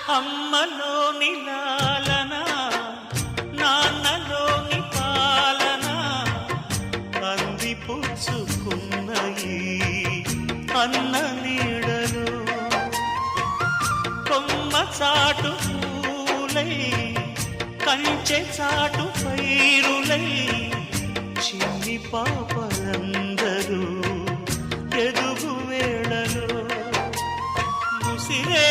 అమ్మలోని లాలన నాన్నలోని పాలన అందిపుచ్చుకున్నయి అన్న నీడలు కొమ్మ చాటు పూలై కంచె చాటు పైరులై చిన్ని పాపలందరూ ఎదుగు వేళలో ముసిరే